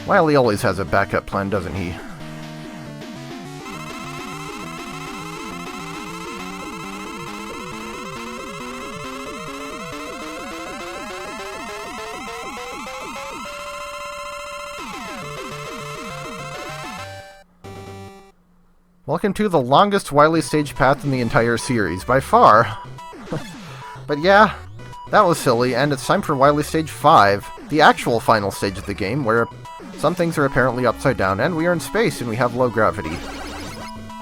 Wily always has a backup plan, doesn't he? Welcome to the longest Wily stage path in the entire series, by far. But yeah, that was silly, and it's time for Wily Stage 5, the actual final stage of the game, where some things are apparently upside down, and we are in space, and we have low gravity.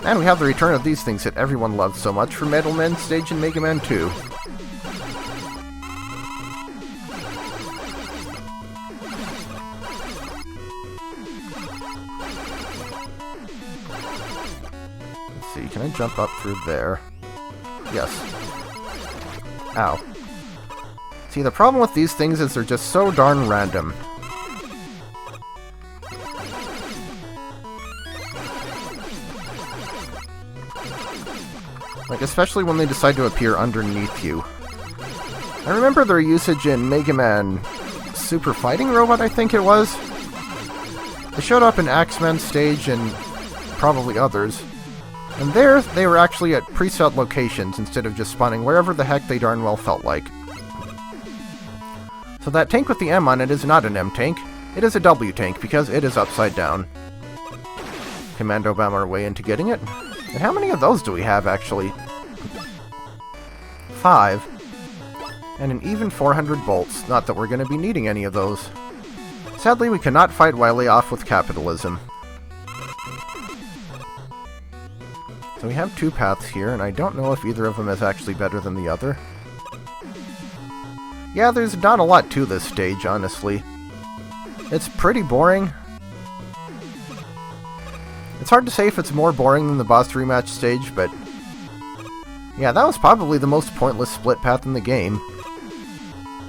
And we have the return of these things that everyone loved so much from Metal Man stage in Mega Man 2. See, can I jump up through there? Yes. Ow. See, the problem with these things is they're just so darn random. Like, especially when they decide to appear underneath you. I remember their usage in Mega Man Super Fighting Robot, I think it was. They showed up in Axeman stage and probably others. And there, they were actually at preset locations instead of just spawning wherever the heck they darn well felt like. So that tank with the M on it is not an M tank, it is a W tank because it is upside down. Commando bomb our way into getting it. And how many of those do we have, actually? 5. And an even 400 bolts, not that we're going to be needing any of those. Sadly, we cannot fight Wily off with capitalism. So we have 2 paths here, and I don't know if either of them is actually better than the other. Yeah, there's not a lot to this stage, honestly. It's pretty boring. It's hard to say if it's more boring than the boss rematch stage, but... yeah, that was probably the most pointless split path in the game.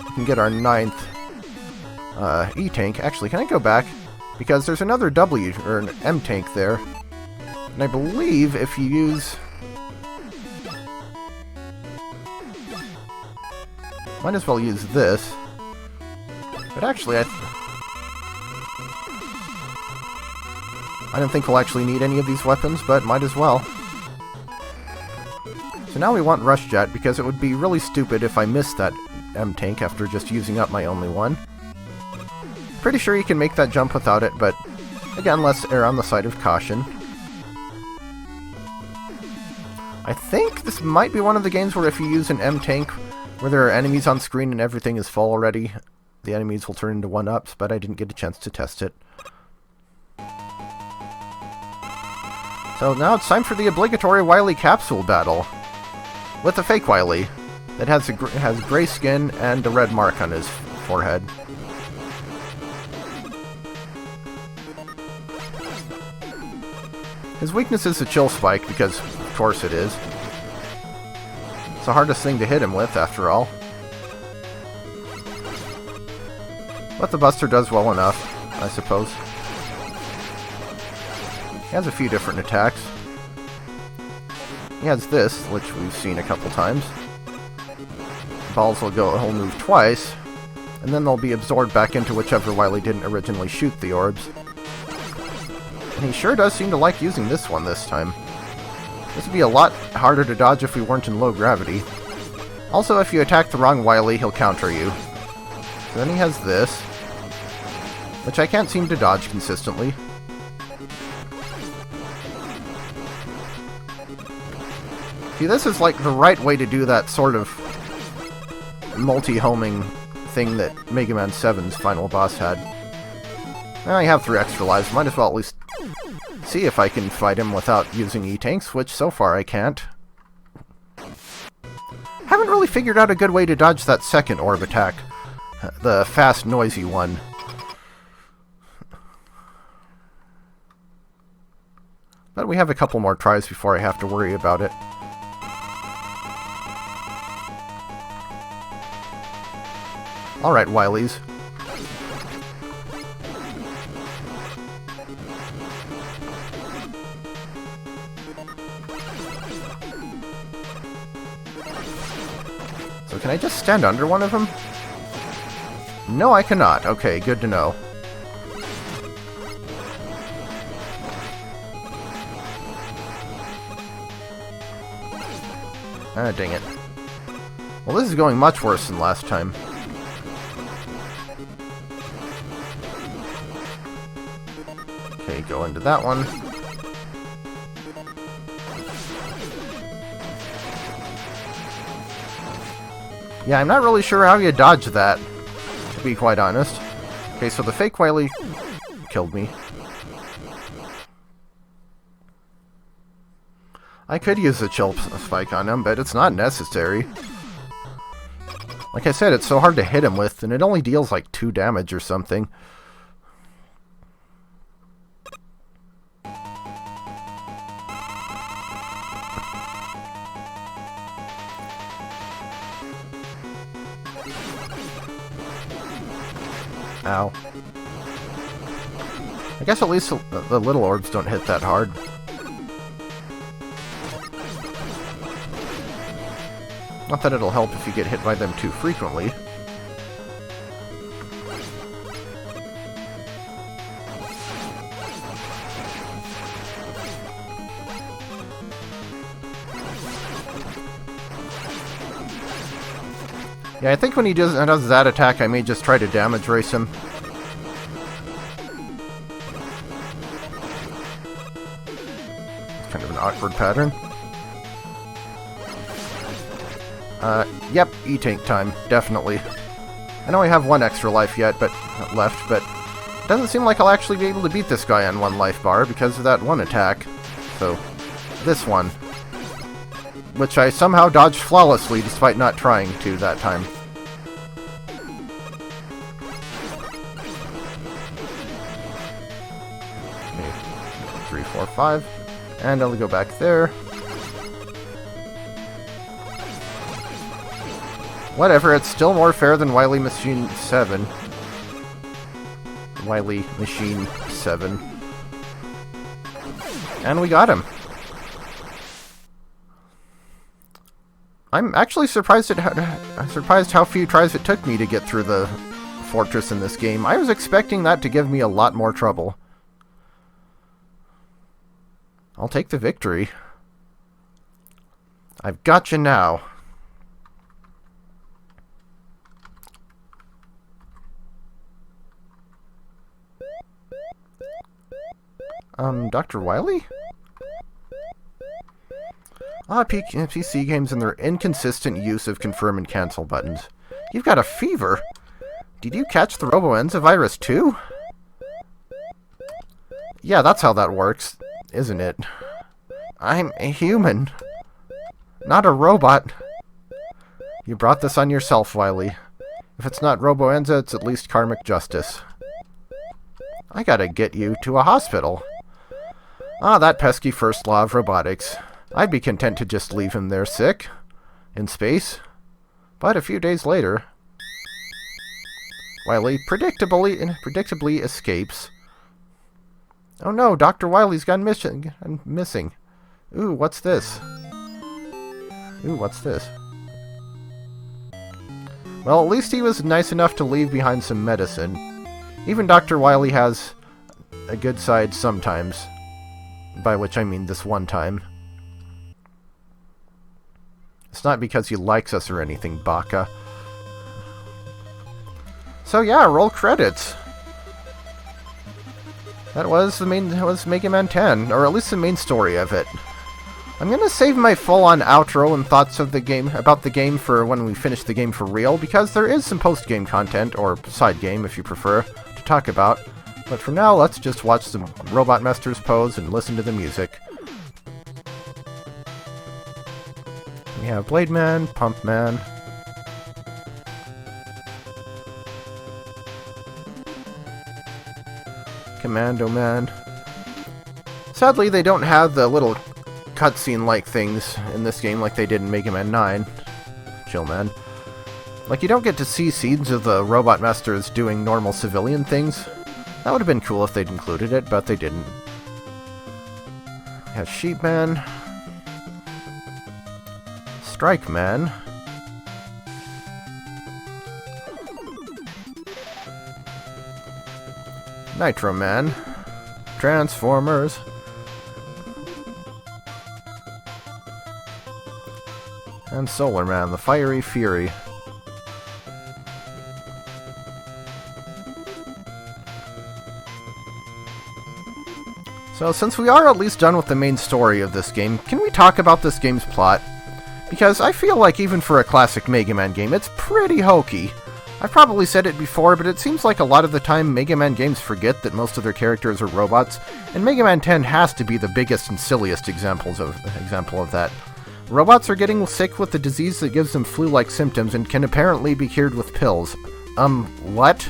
We can get our 9th E-tank. Actually, can I go back? Because there's another W, or an M tank there. And I believe if you use... might as well use this. But actually, I don't think we'll actually need any of these weapons, but might as well. So now we want Rush Jet, because it would be really stupid if I missed that M-Tank after just using up my only one. Pretty sure you can make that jump without it, but again, let's err on the side of caution. I think this might be one of the games where if you use an M-Tank where there are enemies on screen and everything is full already, the enemies will turn into 1-ups, but I didn't get a chance to test it. So now it's time for the obligatory Wily capsule battle. With a fake Wily that has gray skin and a red mark on his forehead. His weakness is the chill spike, because of course it is. It's the hardest thing to hit him with, after all. But the Buster does well enough, I suppose. He has a few different attacks. He has this, which we've seen a couple times. Balls will he'll move twice, and then they'll be absorbed back into whichever Wily didn't originally shoot the orbs. And he sure does seem to like using this one this time. This would be a lot harder to dodge if we weren't in low gravity. Also, if you attack the wrong Wily, he'll counter you. So then he has this, which I can't seem to dodge consistently. See, this is like the right way to do that sort of multi-homing thing that Mega Man 7's final boss had. Well, I have 3 extra lives, might as well at least see if I can fight him without using E-Tanks, which so far I can't. Haven't really figured out a good way to dodge that second orb attack. The fast, noisy one. But we have a couple more tries before I have to worry about it. Alright, Wilies. So can I just stand under one of them? No, I cannot. Okay, good to know. Ah, dang it. Well, this is going much worse than last time. Okay, go into that one. Yeah, I'm not really sure how you dodge that, to be quite honest. Okay, so the fake Wily killed me. I could use a chill spike on him, but it's not necessary. Like I said, it's so hard to hit him with, and it only deals like 2 damage or something. Ow. I guess at least the little orbs don't hit that hard. Not that it'll help if you get hit by them too frequently. Yeah, I think when he does that attack, I may just try to damage race him. It's kind of an awkward pattern. Yep, E-Tank time, definitely. I know I have 1 extra life yet, but left, but it doesn't seem like I'll actually be able to beat this guy on 1 life bar because of that 1 attack. So, this one. Which I somehow dodged flawlessly despite not trying to that time. Okay, 3, 4, 5. And I'll go back there. Whatever, it's still more fair than Wily Machine 7. Wily Machine 7. And we got him. I'm actually surprised how few tries it took me to get through the fortress in this game. I was expecting that to give me a lot more trouble. I'll take the victory. I've got you now. Dr. Wily? PC games and their inconsistent use of confirm and cancel buttons. You've got a fever? Did you catch the Roboenza virus too? Yeah, that's how that works, isn't it? I'm a human, not a robot. You brought this on yourself, Wily. If it's not Roboenza, it's at least karmic justice. I gotta get you to a hospital. Ah, that pesky first law of robotics. I'd be content to just leave him there sick, in space. But a few days later, Wily predictably escapes. Oh no, Dr. Wily's gone missing. Ooh, what's this? Ooh, what's this? Well, at least he was nice enough to leave behind some medicine. Even Dr. Wily has a good side sometimes. By which I mean this one time. It's not because he likes us or anything, Baka. So yeah, roll credits. That was Mega Man 10, or at least the main story of it. I'm gonna save my full-on outro and thoughts of the game about the game for when we finish the game for real, because there is some post-game content, or side game if you prefer, to talk about. But for now, let's just watch the Robot Masters pose and listen to the music. We have Blade Man, Pump Man, Commando Man. Sadly, they don't have the little cutscene-like things in this game like they did in Mega Man 9. Chill Man. Like, you don't get to see scenes of the Robot Masters doing normal civilian things. That would have been cool if they'd included it, but they didn't. We have Sheep Man. Strike Man. Nitro Man. Transformers. And Solar Man, the Fiery Fury. So, since we are at least done with the main story of this game, can we talk about this game's plot? Because I feel like even for a classic Mega Man game, it's pretty hokey. I've probably said it before, but it seems like a lot of the time Mega Man games forget that most of their characters are robots, and Mega Man 10 has to be the biggest and silliest example of that. Robots are getting sick with the disease that gives them flu-like symptoms and can apparently be cured with pills. What?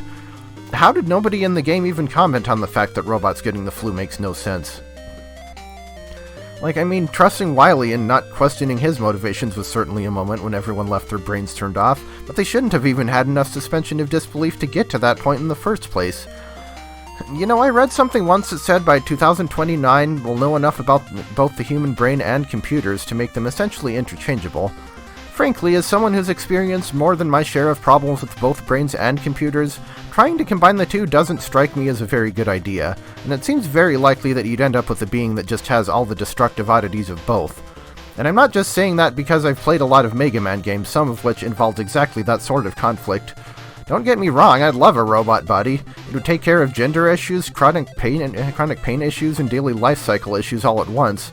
How did nobody in the game even comment on the fact that robots getting the flu makes no sense? Like, I mean, trusting Wily and not questioning his motivations was certainly a moment when everyone left their brains turned off, but they shouldn't have even had enough suspension of disbelief to get to that point in the first place. You know, I read something once that said by 2029 we'll know enough about both the human brain and computers to make them essentially interchangeable. Frankly, as someone who's experienced more than my share of problems with both brains and computers, trying to combine the two doesn't strike me as a very good idea, and it seems very likely that you'd end up with a being that just has all the destructive oddities of both. And I'm not just saying that because I've played a lot of Mega Man games, some of which involved exactly that sort of conflict. Don't get me wrong, I'd love a robot body. It would take care of gender issues, chronic pain issues, and daily life cycle issues all at once.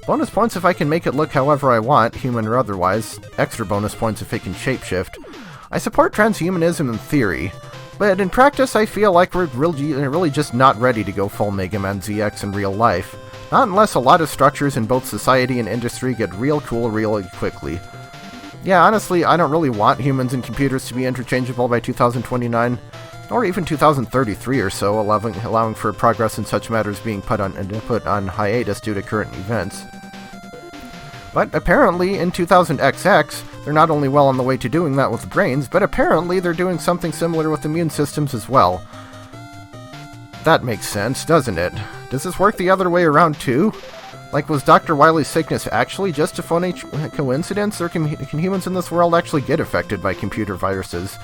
Bonus points if I can make it look however I want, human or otherwise. Extra bonus points if it can shapeshift. I support transhumanism in theory, but in practice I feel like we're really just not ready to go full Mega Man ZX in real life. Not unless a lot of structures in both society and industry get real cool really quickly. Yeah, honestly, I don't really want humans and computers to be interchangeable by 2029, or even 2033 or so, allowing for progress in such matters being put on hiatus due to current events. But apparently, in 2000XX, they're not only well on the way to doing that with brains, but apparently they're doing something similar with immune systems as well. That makes sense, doesn't it? Does this work the other way around too? Like, was Dr. Wily's sickness actually just a funny coincidence, or can humans in this world actually get affected by computer viruses?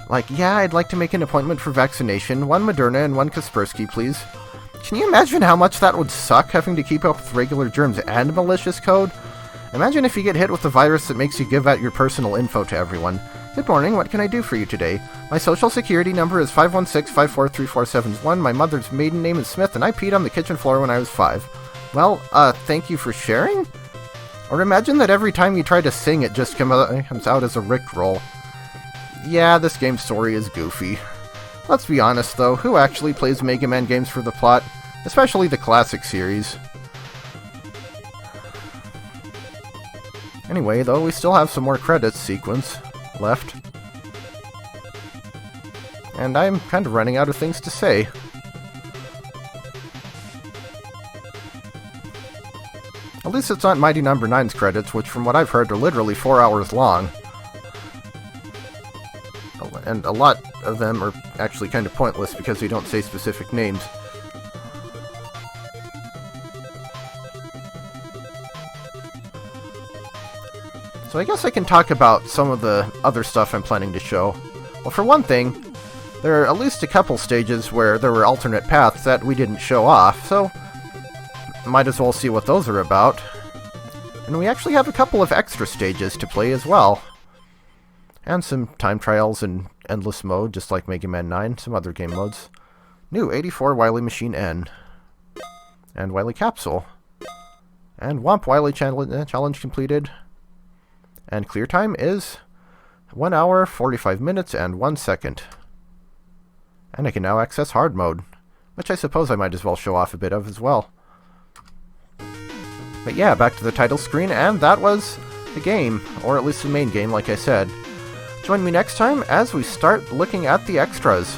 Like, yeah, I'd like to make an appointment for vaccination, 1 Moderna and 1 Kaspersky, please. Can you imagine how much that would suck, having to keep up with regular germs and malicious code? Imagine if you get hit with a virus that makes you give out your personal info to everyone. Good morning, what can I do for you today? My social security number is 516-543471, my mother's maiden name is Smith, and I peed on the kitchen floor when I was 5. Well, thank you for sharing? Or imagine that every time you try to sing it just comes out as a Rickroll. Yeah, this game's story is goofy. Let's be honest though, who actually plays Mega Man games for the plot? Especially the classic series. Anyway, though, we still have some more credits sequence left. And I'm kind of running out of things to say. At least it's not Mighty Number 9's credits, which from what I've heard are literally 4 hours long. And a lot of them are actually kind of pointless because they don't say specific names. So I guess I can talk about some of the other stuff I'm planning to show. Well, for one thing, there are at least a couple stages where there were alternate paths that we didn't show off, so might as well see what those are about. And we actually have a couple of extra stages to play as well. And some time trials in endless mode, just like Mega Man 9, some other game modes. New 84 Wily Machine N. And Wily Capsule. And Womp Wily challenge completed. And clear time is 1 hour, 45 minutes, and 1 second. And I can now access hard mode, which I suppose I might as well show off a bit of as well. But yeah, back to the title screen, and that was the game, or at least the main game, like I said. Join me next time as we start looking at the extras.